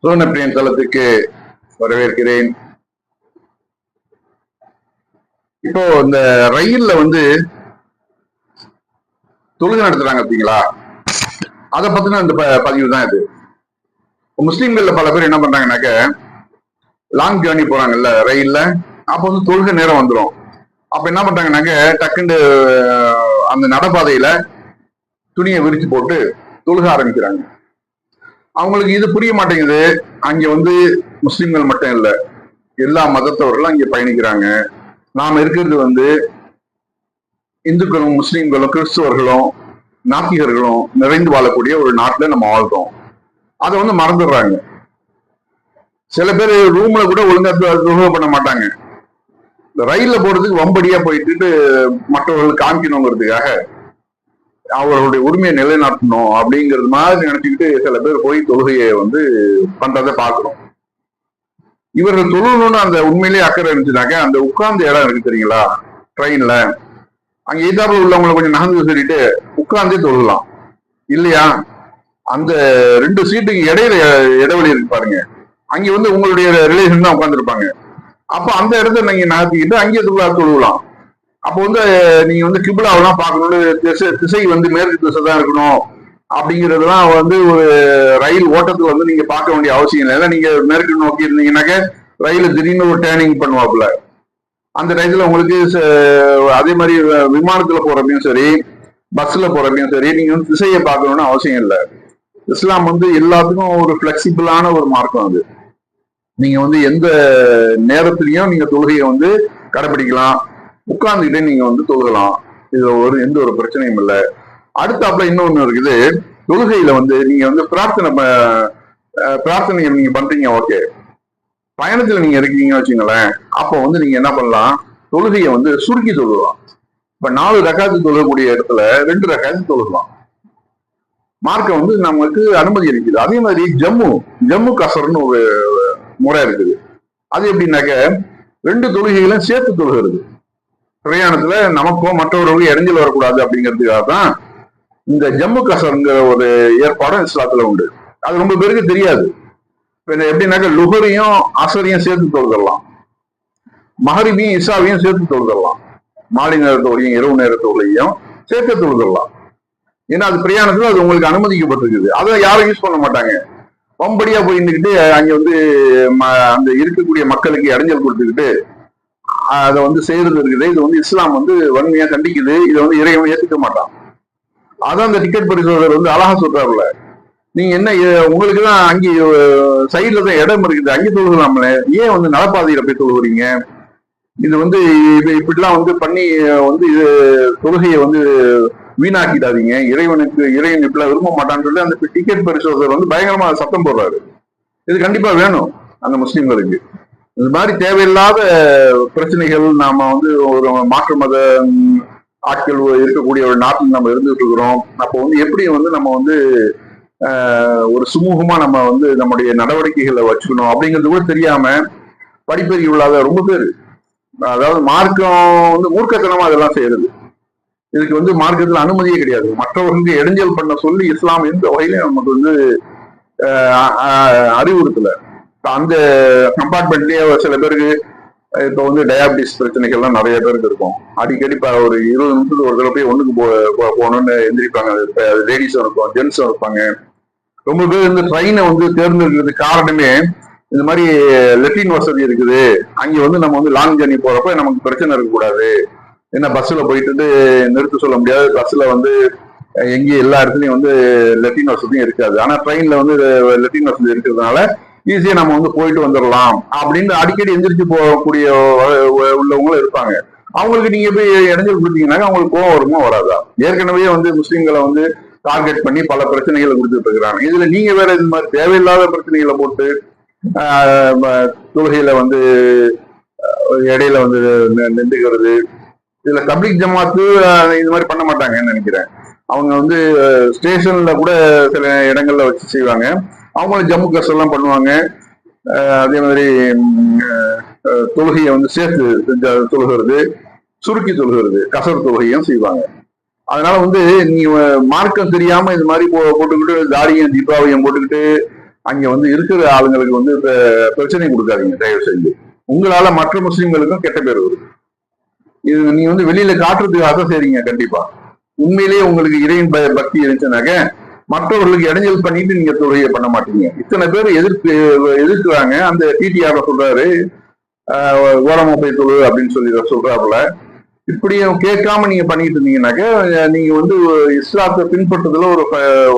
சோனப்பிரியன் தளத்துக்கு வரவேற்கிறேன். இப்போ இந்த ரயில்ல தொழுகை நடத்துறாங்க பார்த்தீங்களா, அதை பத்தின இந்த பதிவு தான் இது. முஸ்லீம்கள்ல பல பேர் என்ன பண்றாங்கன்னாக்க, லாங் ஜேர்னி போறாங்கல்ல ரயில்ல, அப்போ தொழுகை நேரம் வந்துடும். அப்ப என்ன பண்றாங்கன்னாக்க, டக்குண்டு அந்த நடப்பாதையில துணியை விரிச்சு போட்டு தொழுக ஆரம்பிக்கிறாங்க. அவங்களுக்கு இது புரிய மாட்டேங்குது. அங்க முஸ்லிம்கள் மட்டும் இல்ல, எல்லா மதத்தவர்களும் அங்க பயணிக்கிறாங்க. நாம இருக்கிறது இந்துக்களும் முஸ்லிம்களும் கிறிஸ்துவர்களும் நாத்திகர்களும் நிறைந்து வாழக்கூடிய ஒரு நாட்டுல நம்ம வாழ்றோம். அதை மறந்துடுறாங்க. சில பேர் ரூம்ல கூட ஒழுங்கா துரோகம் பண்ண மாட்டாங்க. இந்த ரயில்ல போறதுக்கு வம்படியா போயிட்டு மற்றவர்களுக்கு காமிக்கணுங்கிறதுக்காக, அவர்களுடைய உரிமையை நிலைநாட்டணும் அப்படிங்கிறது மாதிரி நினைச்சுக்கிட்டு சில பேர் போய் தொழுகையை பண்றதை பார்க்கிறோம். இவர்கள் தொழுகணும்னு அந்த உண்மையிலேயே அக்கறை இருந்துச்சுனாக்க, அந்த உட்கார்ந்த இடம் இருக்கு தெரியுங்களா ட்ரெயின்ல, அங்க எதிர்த்தாப்புல உள்ளவங்களை கொஞ்சம் நகர்ந்து சொல்லிட்டு உட்கார்ந்தே தொழலாம். இல்லையா, அந்த 2 சீட்டுக்கு இடையில இடைவெளி இருக்கு பாருங்க, அங்க உங்களுடைய ரிலேஷன் தான் உட்கார்ந்துருப்பாங்க. அப்ப அந்த இடத்த நீங்க நகர்த்திக்கிட்டு அங்கேயே தொழுகலாம். அப்போ நீங்க கிபிலாவெல்லாம் பார்க்கணும்னு திசை மேற்கு திசை தான் இருக்கணும் அப்படிங்கிறதுலாம் ஒரு ரயில் ஓட்டத்துல நீங்க பார்க்க வேண்டிய அவசியம் இல்லை. ஏன்னா நீங்க மேற்கு நோக்கி இருந்தீங்கன்னாக்க ரயில் திடீர்னு ஒரு டேர்னிங் பண்ணுவாப்புல. அந்த டயத்துல உங்களுக்கு அதே மாதிரி விமானத்துல போறப்பையும் சரி, பஸ்ல போறப்பையும் சரி, நீங்க திசையை பார்க்கணும்னு அவசியம் இல்லை. இஸ்லாம் எல்லாத்துக்கும் ஒரு பிளெக்சிபிளான ஒரு மார்க்கம். அது நீங்க எந்த நேரத்திலையும் நீங்க தொழுகையை கடைபிடிக்கலாம், உட்கார்ந்துக்கிட்டே நீங்க தொழுகலாம். இது எந்த ஒரு பிரச்சனையும் இல்லை. அடுத்தாப்புல இன்னொன்னு இருக்குது, தொழுகையில நீங்க பிரார்த்தனை நீங்க பண்றீங்க, ஓகே. பயணத்துல நீங்க இருக்கீங்கன்னு வச்சுங்களேன், அப்போ நீங்க என்ன பண்ணலாம், தொழுகையை சுருக்கி தொழுகலாம். இப்ப 4 ரக்காத்து தொழக்கூடிய இடத்துல 2 ரக்காத்து தொழுகலாம். மார்க்கம் நமக்கு அனுமதி இருக்குது. அதே மாதிரி ஜம்மு கசர்னு ஒரு முறை இருக்குது. அது எப்படின்னாக்க, 2 தொழுகைகளும் சேர்த்து தொழுகிறது. பிரயாணத்துல நமக்கும் மற்றவர்களுக்கும் இடைஞ்சல் வரக்கூடாது அப்படிங்கிறதுக்காக தான் இந்த ஜம்மு கசர்ங்கிற ஒரு ஏற்பாடும் இஸ்லாத்துல உண்டு. அது ரொம்ப பேருக்கு தெரியாது. எப்படின்னாக்க, லுஹரையும் அசரையும் சேர்த்து தொழுதரலாம், மகரிபையும் இசாவையும் சேர்த்து தொழுதரலாம், மாலை நேரத்தோடையும் இரவு நேரத்தோடையும் சேர்த்து தொழுதரலாம். ஏன்னா அது பிரயாணத்துல அது உங்களுக்கு அனுமதிக்கப்பட்டிருக்குது. அதை யாரும் யூஸ் பண்ண மாட்டாங்க. வம்படியா போயிட்டு அங்க அந்த இருக்கக்கூடிய மக்களுக்கு இடைஞ்சல் கொடுத்துக்கிட்டு அதை செய்யறது இருக்குது. இது இஸ்லாம் வன்மையா கண்டிக்குது. இதை இறைவன் ஏத்துக்க மாட்டான். அதான் அந்த டிக்கெட் பரிசோதகர் அழகா சொல்றாருல, நீங்க என்ன உங்களுக்குதான் அங்கே சைட்ல தான் இடம் இருக்குது, அங்கே தொழுகலாம்ல, ஏன் நலப்பாதையில போய் தொழுகிறீங்க? இது இப்படிலாம் பண்ணி இது தொழுகையை வீணாக்கிடாதீங்க. இறைவன் இப்படிலாம் விரும்ப மாட்டான்னு சொல்லி அந்த டிக்கெட் பரிசோதகர் பயங்கரமா சத்தம் போடுறாரு. இது கண்டிப்பா வேணும் அந்த முஸ்லிம்களுக்கு. இது மாதிரி தேவையில்லாத பிரச்சனைகள் நாம ஒரு மாற்று மத ஆட்கள் இருக்கக்கூடிய ஒரு நாட்டில் நம்ம இருந்துட்டு இருக்கிறோம். அப்போ எப்படி நம்ம ஒரு சுமூகமா நம்ம நம்முடைய நடவடிக்கைகளை வச்சுக்கணும் அப்படிங்கிறது கூட தெரியாம படிப்பறிவு இல்லாத ரொம்ப பேர், அதாவது மார்க்கம் மூர்க்கத்தனமா அதெல்லாம் செய்யறது. இதுக்கு மார்க்கத்துல அனுமதியே கிடையாது. மற்றவர்களுக்கு இடைஞ்சல் பண்ண சொல்லி இஸ்லாம் எந்த வகையிலும் நமக்கு அறிவுறுத்தல. அந்த கம்பார்ட்மெண்ட்லயே சில பேருக்கு இப்போ டயாபிட்டிஸ் பிரச்சனைகள்லாம் நிறைய பேருக்கு இருக்கும். அடிக்கடி ஒரு 20 நிமிஷத்துக்கு ஒரு தடவை போய் ஒண்ணுக்கு போகணும்னு எந்திரிப்பாங்க. லேடிஸும் இருக்கும், ஜென்ஸும் இருப்பாங்க. ரொம்ப பேர் ட்ரெயினை தேர்ந்தெடுக்கிறதுக்கு காரணமே இந்த மாதிரி லெட்டின் வசதி இருக்குது. அங்கே நம்ம லாங் ஜர்னி போறப்ப நமக்கு பிரச்சனை இருக்கக்கூடாது. ஏன்னா பஸ்ல போயிட்டு நிறுத்த சொல்ல முடியாது. பஸ்ல எங்கேயும் எல்லா இடத்துலயும் லெட்டின் வசதியும் இருக்காது. ஆனா ட்ரெயின்ல லெட்டின் வசதி இருக்கிறதுனால ஈஸியா நம்ம போயிட்டு வந்துடலாம் அப்படின்னு அடிக்கடி எந்திரிச்சு போகக்கூடிய உள்ளவங்களும் இருப்பாங்க. அவங்களுக்கு நீங்க போய் இடைஞ்சல் கொடுத்தீங்கன்னாக்க அவங்களுக்கு கோவம் வருமா வராதா? ஏற்கனவே முஸ்லீம்களை டார்கெட் பண்ணி பல பிரச்சனைகளை கொடுத்துட்டு இருக்கிறாங்க. இதுல நீங்க வேற இது மாதிரி தேவையில்லாத பிரச்சனைகளை போட்டு தொழுகையில இடையில நின்றுக்கிறது. இதுல தப்லீக் ஜமாத்து இது மாதிரி பண்ண மாட்டாங்கன்னு நினைக்கிறேன். அவங்க ஸ்டேஷன்ல கூட சில இடங்கள்ல வச்சு செய்வாங்க. அவங்களும் ஜம்மு கசர்லாம் பண்ணுவாங்க. அதே மாதிரி தொழுகையை சேர்த்து தொழுகிறது, சுருக்கி தொழுகிறது, கசர் தொழுகையும் செய்வாங்க. அதனால நீங்க மார்க்கம் தெரியாம இது மாதிரி போட்டுக்கிட்டு தாடியும் தீபாவளியும் போட்டுக்கிட்டு அங்க வந்து இருக்கிற ஆளுங்களுக்கு வந்து பிரச்சனை கொடுக்காதீங்க தயவு செஞ்சு. உங்களால மற்ற முஸ்லிம்களுக்கும் கெட்ட பேர் வருது. இது நீங்க வந்து வெளியில காட்டுறதுக்காக செய்றீங்க. கண்டிப்பா உண்மையிலேயே உங்களுக்கு இறைவன் பக்தி இருந்துச்சுனாக்க மற்றவர்களுக்கு இடைஞ்சல் பண்ணிட்டு நீங்க தொழுகையை பண்ண மாட்டீங்க. இத்தனை பேர் எதிர்க்கிறாங்க. அந்த டிடிஆர் சொல்றாரு ஓரமா போய் தொழு அப்படின்னு சொல்லி சொல்றாப்புல. இப்படியும் கேட்காம நீங்க பண்ணிட்டு இருந்தீங்கன்னாக்க நீங்க வந்து இஸ்லாத்தை பின்பற்றுறதுல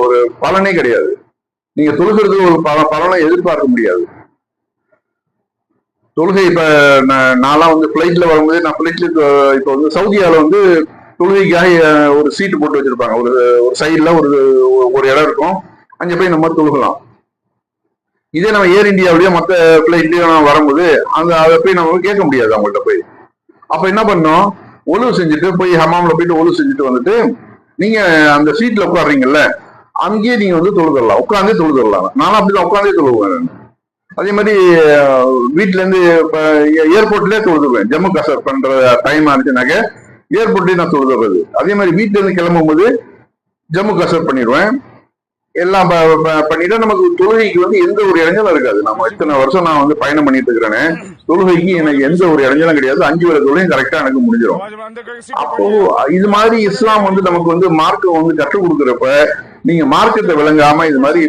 ஒரு பலனே கிடையாது. நீங்க தொழுகிறதுல ஒரு பலனை எதிர்பார்க்க முடியாது. தொழுகை இப்ப நான்லாம் வந்து பிளைட்ல வரும்போது நான் பிளைட்ல இப்ப வந்து சவுதியால வந்து தொழுகைக்காக ஒரு சீட்டு போட்டு வச்சிருப்பாங்க. ஒரு சைட்ல ஒரு இடம் இருக்கும். அங்க போய் நம்ம தொழுகலாம். இதே நம்ம ஏர் இந்தியாவிலயோ மற்ற பிளைட்லயும் வரும்போது அதை போய் நம்ம கேட்க முடியாது அவங்கள்ட்ட போய். அப்ப என்ன பண்ணோம், ஒழுவு செஞ்சுட்டு போய் ஹமாம்ல போயிட்டு ஒழுவு செஞ்சுட்டு வந்துட்டு நீங்க அந்த சீட்ல உட்காடுறீங்கல்ல, அங்கேயே நீங்க வந்து தொழுதரலாம், உட்காந்தே தொழுதரலாம். நானும் அப்படிதான் உட்காந்தே தொழுவேன். அதே மாதிரி வீட்டுல இருந்து ஏர்போர்ட்லயே தொழுதுருவேன். ஜம்மு காஷ்மீர் பண்ற டைம் ஆனிச்சுனாக்க ஏர்போர்ட்லயே நான் தொழுதுறது. அதே மாதிரி வீட்டுல இருந்து கிளம்பும் போது ஜம்மு காஷ்மீர் பண்ணிடுவேன். எல்லாம் பண்ணிட்டு நமக்கு தொழுகைக்கு வந்து எந்த ஒரு இடைஞ்சலும் இருக்காது. நம்ம இத்தனை வருஷம் நான் வந்து பயணம் பண்ணிட்டு இருக்கிறேன்னு தொழுகைக்கு எனக்கு எந்த ஒரு இடைஞ்சலும் கிடையாது. 5 வேளை தொழுகையும் கரெக்டா எனக்கு முடிஞ்சிடும். அப்போ இது மாதிரி இஸ்லாம் வந்து நமக்கு வந்து மார்க்கம் வந்து கற்றுக் கொடுக்குறப்ப நீங்க மார்க்கத்தை விளங்காம இது மாதிரி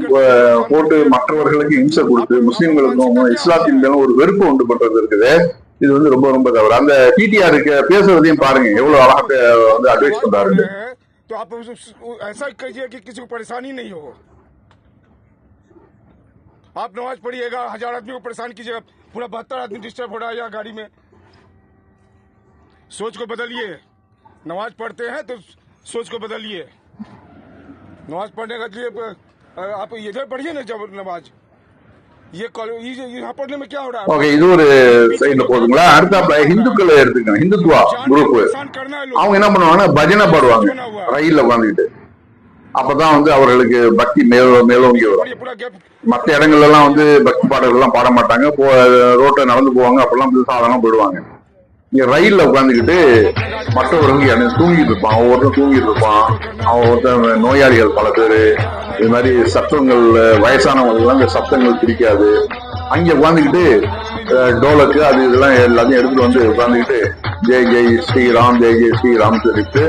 போட்டு மற்றவர்களுக்கு இம்சை கொடுத்து முஸ்லிம்களுக்கும் இஸ்லாத்தின் மேலும் ஒரு வெறுப்பு உண்டு பண்றது இருக்குது. இது வந்து ரொம்ப ரொம்ப தவறு. அந்த டிடிஆருக்கு பேசுறதையும் பாருங்க எவ்வளவு அழகா வந்து அட்வைஸ் பண்றாரு. तो आप ऐसा कीजिए कि किसी को परेशानी नहीं हो। आप नमाज पढ़िएगा, 1000 आदमी को परेशान कीजिएगा, पूरा 72 आदमी डिस्टर्ब हो रहा है यहाँ गाड़ी में। सोच को बदलिए। नमाज पढ़ते हैं तो सोच को बदलिए। नमाज पढ़ने के लिए आप इधर पढ़िए ना जब नमाज यहाँ पढ़ने में क्या हो रहा है। ஓகே, இது ஒரு சைடுல போதுங்களா. அடுத்த ஹிந்துக்களை எடுத்துக்கணும். ஹிந்துத்வா குரூப் அவங்க என்ன பண்ணுவாங்கன்னா பஜனை பாடுவாங்க ரயில்ல உட்காந்துக்கிட்டு. அப்பதான் வந்து அவர்களுக்கு பக்தி மேலோங்கி வரும். மற்ற இடங்கள்ல எல்லாம் வந்து பக்தி பாடல்கள் எல்லாம் பாட மாட்டாங்க. ரோட்டை நடந்து போவாங்க, அப்பெல்லாம் சாதாரணமா போயிடுவாங்க. இங்க ரயில்ல உட்காந்துக்கிட்டு மற்றவர்களுக்கு தூங்கிட்டு இருப்பான். ஒவ்வொருத்தரும் தூங்கிட்டு இருப்பான். அவன் ஒருத்தர் நோயாளிகள் பல பேரு. இது மாதிரி சத்தங்கள் வயசானவங்களுக்கு இந்த சத்தங்கள் பிடிக்காது. அங்க உட்காந்துக்கிட்டு டோலக்கு அது இதெல்லாம் எல்லாத்தையும் எடுத்துட்டு வந்து உட்காந்துக்கிட்டு ஜெய் ஜெய் ஸ்ரீராம் ஜெய் ஜெய் ஸ்ரீராம் சொல்லிட்டு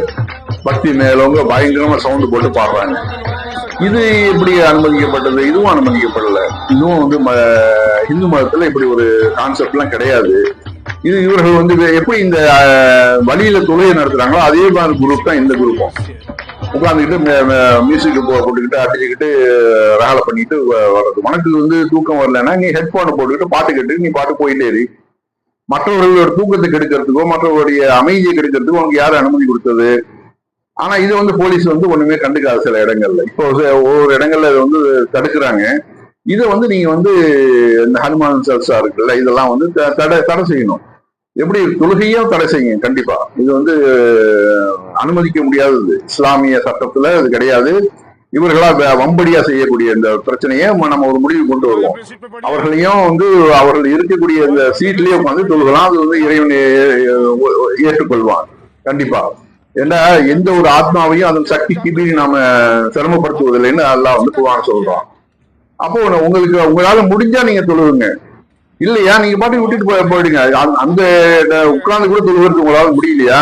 பக்தி மேலவங்க பயங்கரமா சவுண்டு போட்டு பாடுறாங்க. இது எப்படி அனுமதிக்கப்பட்டது? இதுவும் அனுமதிக்கப்படல. இதுவும் வந்து இந்து மதத்துல இப்படி ஒரு கான்செப்ட் எல்லாம் கிடையாது. இது இவர்கள் வந்து எப்படி இந்த வழியில தொழுகை நடத்துறாங்களோ அதே மாதிரி குரூப் தான் இந்த குரூப்பும். உட்காந்துக்கிட்டு மியூசிக் போட்டுக்கிட்டு அடிச்சுக்கிட்டு ரகலை பண்ணிட்டு வர்றது. உனக்கு வந்து தூக்கம் வரலன்னா நீ ஹெட்போனை போட்டுக்கிட்டு பாட்டு கேட்டு நீ பாட்டு போயிட்டே இரு. மற்றவர்களோட தூக்கத்தை கெடுக்கிறதுக்கோ மற்றவர்களுடைய அமைதியை கெடுக்கிறதுக்கோ உனக்கு யாரு அனுமதி கொடுத்தது? ஆனா இது வந்து போலீஸ் வந்து ஒண்ணுமே கண்டுக்காது சில இடங்கள்ல. இப்போ ஒவ்வொரு இடங்கள்ல இதை வந்து தடுக்கிறாங்க. இதை வந்து நீங்க வந்து இந்த ஹனுமான் சல்சா இருக்குல்ல, இதெல்லாம் வந்து தடை செய்யணும். எப்படி தொழுகையும் தடை செய்யுங்க. கண்டிப்பா இது வந்து அனுமதிக்க முடியாதது. இஸ்லாமிய சட்டத்துல அது கிடையாது. இவர்களா வம்படியா செய்யக்கூடிய இந்த பிரச்சனையை நம்ம ஒரு முடிவு கொண்டு வருவோம். அவர்களையும் வந்து அவர்கள் இருக்கக்கூடிய இந்த சீட்லயே உட்காந்து தொழுகலாம். அது வந்து இறைவனை ஏற்றுக்கொள்வான் கண்டிப்பா. ஏன்னா எந்த ஒரு ஆத்மாவையும் அதன் சக்திக்கு மீறி நாம சிரமப்படுத்துவதில்லைன்னு அல்லாஹ் வந்து குர்ஆன்ல சொல்றான். அப்போ உங்களுக்கு உங்களால முடிஞ்சா நீங்க தொழுவுங்க. இல்லையா நீங்க பாட்டு விட்டுட்டு போயிடுங்க. அந்த உட்கார்ந்து கூட தொழுவதற்கு உங்களால முடியலையா,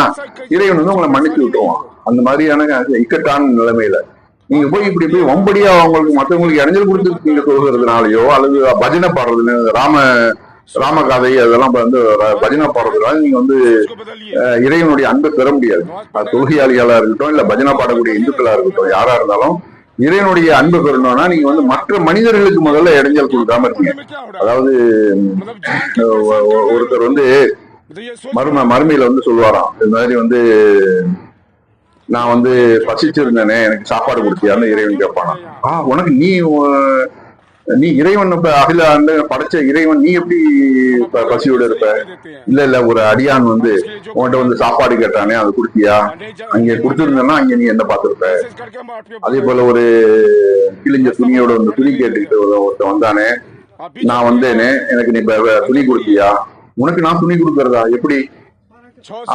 இறைவன் வந்து உங்களை மன்னிச்சு விட்டுருவான். அந்த மாதிரியான இக்கட்டான நிலைமையில நீங்க போய் இப்படி போய் வம்படியா அவங்களுக்கு மற்றவங்களுக்கு இடைஞ்சல் கொடுத்து நீங்க தொழுகிறதுனாலயோ அல்லது பஜனை பாடுறது ராமகாதை அதெல்லாம் வந்து பஜனை பாடுறதுனால நீங்க வந்து இறைவனுடைய அன்பை பெற முடியாது. அது தொழுகையாளிகளா இருக்கட்டும் இல்ல பஜனை பாடக்கூடிய இந்துக்களா இருக்கட்டும் யாரா இருந்தாலும் இறைவனுடைய அன்பு பெறணும்னா நீங்க வந்து மற்ற மனிதர்களுக்கு முதல்ல இடைஞ்சல் கொடுக்காம இருக்கீங்க. அதாவது ஒருத்தர் வந்து மறுமையில வந்து சொல்லுவாராம், இது மாதிரி வந்து நான் வந்து பசிச்சிருந்தேனே எனக்கு சாப்பாடு கொடுத்தியான்னு இறைவன் கேட்பானா. உனக்கு நீ இறைவன் அகில படைச்ச இறைவன் நீ எப்படி பசியோட இருப்ப? இல்ல ஒரு அடியான் வந்து உன்கிட்ட வந்து சாப்பாடு கேட்டானே அது கொடுத்தியா? அங்க கொடுத்துருந்தேன்னா அங்க நீ என்ன பார்த்திருப்ப? அதே போல ஒரு கிழிஞ்ச துணியோட வந்து துணி கேட்டுக்கிட்டு ஒருத்தன் வந்தானே, நான் வந்தேனே எனக்கு நீ துணி கொடுத்தியா? உனக்கு நான் துணி கொடுக்கறதா எப்படி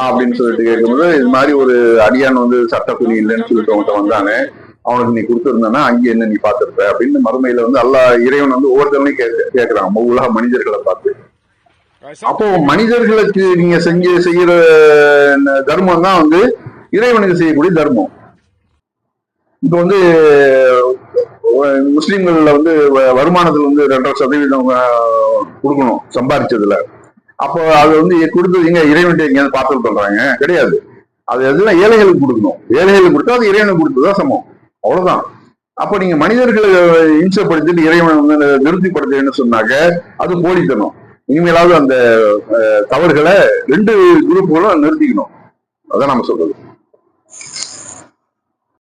அப்படின்னு சொல்லிட்டு கேட்கும்போது இது மாதிரி ஒரு அடியான் வந்து சட்ட துணி இல்லைன்னு சொல்லிட்டு அவன்கிட்ட வந்தானே, அவனுக்கு நீ கொடுத்திருந்தனா அங்கே என்ன நீ பார்த்திருப்ப அப்படின்னு மறுமையில வந்து அல்லாஹ் இறைவன் வந்து ஒவ்வொருத்தவனையும் கேட்கிறான் உலக மனிதர்களை பார்த்து. ऐसा அப்போ மனிதர்களுக்கு நீங்க செய்யற தர்மம் தான் வந்து இறைவனுக்கு செய்யக்கூடிய தர்மம். இப்ப வந்து முஸ்லிம்கள்ல வந்து வருமானத்துல வந்து 2.5% கொடுக்கணும் சம்பாதிச்சதுல. அப்போ அது வந்து கொடுத்தது எங்க இறைவன்ட்டு எங்கேயாவது பார்சல் பண்றாங்க? கிடையாது. அது எதுலாம் ஏழைகளுக்கு கொடுக்கணும். ஏழைகளுக்கு கொடுத்தா அது இறைவனுக்கு கொடுத்ததுதான் சமம். அவ்வளவுதான். அப்ப நீங்க மனிதர்களை இம்சப்படுத்திட்டு இறைவனை வந்து நிறுத்திப்படுத்துன்னு சொன்னாக்க அது போலித்தனம். இனிமேலாவது அந்த தவறுகளை 2 குரூப்புகளும் நிறுத்திக்கணும். அதான் நம்ம சொல்றது.